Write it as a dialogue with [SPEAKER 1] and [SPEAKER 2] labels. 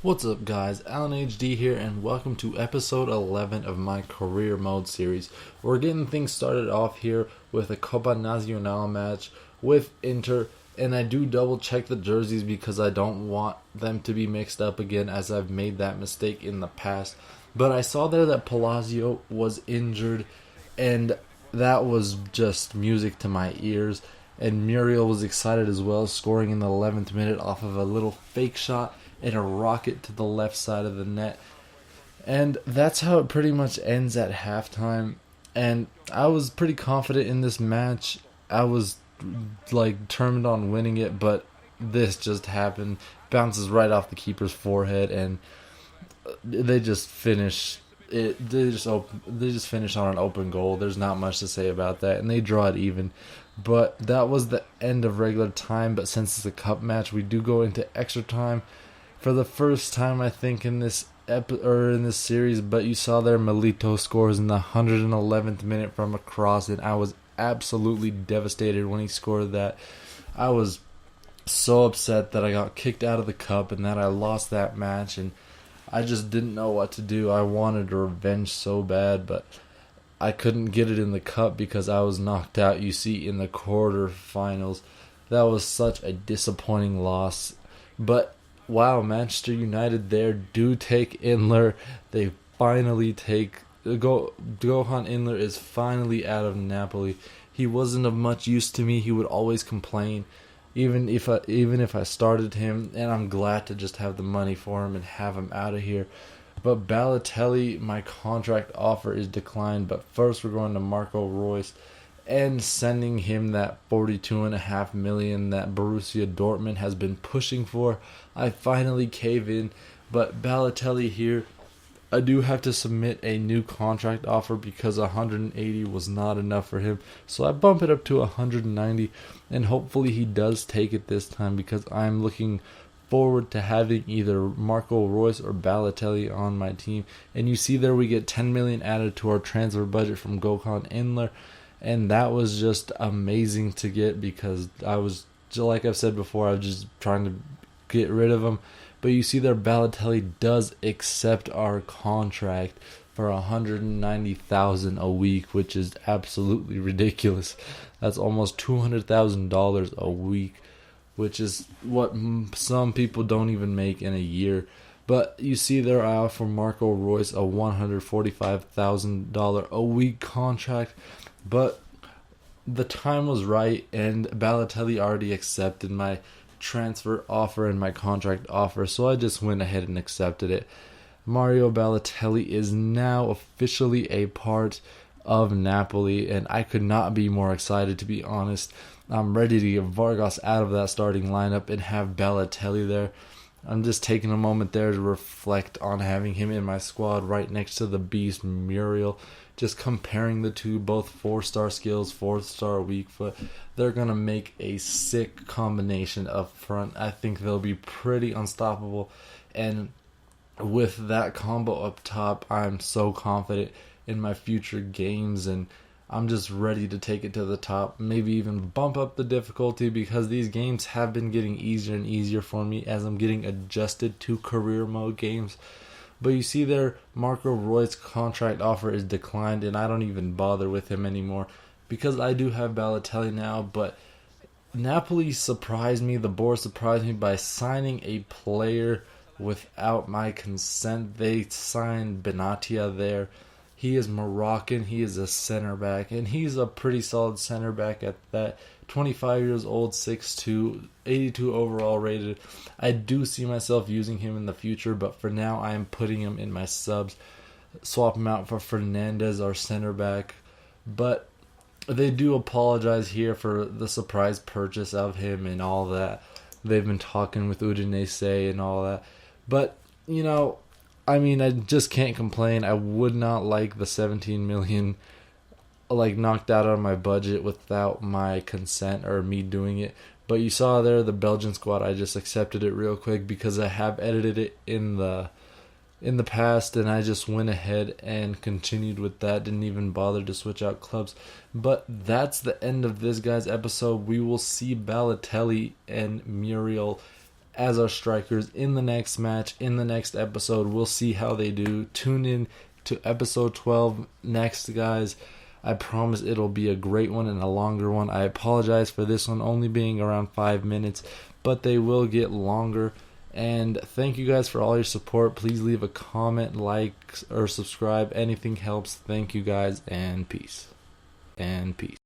[SPEAKER 1] What's up, guys? Alan HD here, and welcome to episode 11 of my career mode series. We're getting things started off here with a Copa Nacional match with Inter, and I do double check the jerseys because I don't want them to be mixed up again, as I've made that mistake in the past. But I saw there that Palacio was injured, and that was just music to my ears. And Muriel was excited as well, scoring in the 11th minute off of a little fake shot and a rocket to the left side of the net. And that's how it pretty much ends at halftime. And I was pretty confident in this match. I was determined on winning it, but this just happened. Bounces right off the keeper's forehead, and they just finish it. They just finish on an open goal. There's not much to say about that, and they draw it even. But that was the end of regular time. But since it's a cup match, we do go into extra time for the first time, I think, in this in this series. But you saw there Melito scores in the 111th minute from a cross, and I was absolutely devastated when he scored that. I was so upset that I got kicked out of the cup and that I lost that match, and I just didn't know what to do. I wanted revenge so bad, but I couldn't get it in the cup because I was knocked out, you see, in the quarterfinals. That was such a disappointing loss. But wow, Manchester United there do take Inler. They finally take Gohan Inler is finally out of Napoli. He wasn't of much use to me. He would always complain, even if I started him. And I'm glad to just have the money for him and have him out of here. But Balotelli, my contract offer is declined. But first, we're going to Marco Reus and sending him that 42.5 million that Borussia Dortmund has been pushing for. I finally cave in, but Balotelli here, I do have to submit a new contract offer because 180 was not enough for him. So I bump it up to 190, and hopefully he does take it this time because I'm looking forward to having either Marco Reus or Balotelli on my team. And you see there we get 10 million added to our transfer budget from Gökhan Inler. And that was just amazing to get because I was, like I've said before, I was just trying to get rid of him. But you see there, Balotelli does accept our contract for 190,000 a week, which is absolutely ridiculous. That's almost $200,000 a week, which is what some people don't even make in a year. But you see there, I offer Marco Reus a $145,000 a week contract. But the time was right, and Balotelli already accepted my transfer offer and my contract offer, so I just went ahead and accepted it. Mario Balotelli is now officially a part of Napoli, and I could not be more excited, to be honest. I'm ready to get Vargas out of that starting lineup and have Balotelli there. I'm just taking a moment there to reflect on having him in my squad right next to the beast Muriel. Just comparing the two, both 4-star skills, 4-star weak foot. They're going to make a sick combination up front. I think they'll be pretty unstoppable. And with that combo up top, I'm so confident in my future games, and I'm just ready to take it to the top. Maybe even bump up the difficulty because these games have been getting easier and easier for me as I'm getting adjusted to career mode games. But you see there, Marco Reus' contract offer is declined, and I don't even bother with him anymore because I do have Balotelli now. But Napoli surprised me, the board surprised me by signing a player without my consent. They signed Benatia there. He is Moroccan, he is a center back, and he's a pretty solid center back at that. 25 years old, 6'2", 82 overall rated. I do see myself using him in the future, but for now I am putting him in my subs. Swap him out for Fernandez, our center back. But they do apologize here for the surprise purchase of him and all that. They've been talking with Udinese and all that. But, I just can't complain. I would not like the 17 million knocked out of my budget without my consent or me doing it. But you saw there the Belgian squad, I just accepted it real quick because I have edited it in the past, and I just went ahead and continued with that. Didn't even bother to switch out clubs. But that's the end of this guy's episode. We will see Balotelli and Muriel as our strikers in the next match, in the next episode. We'll see how they do. Tune in to episode 12 next, guys. I promise it'll be a great one and a longer one. I apologize for this one only being around 5 minutes, but they will get longer. And thank you guys for all your support. Please leave a comment, like, or subscribe. Anything helps. Thank you guys, and peace. And peace.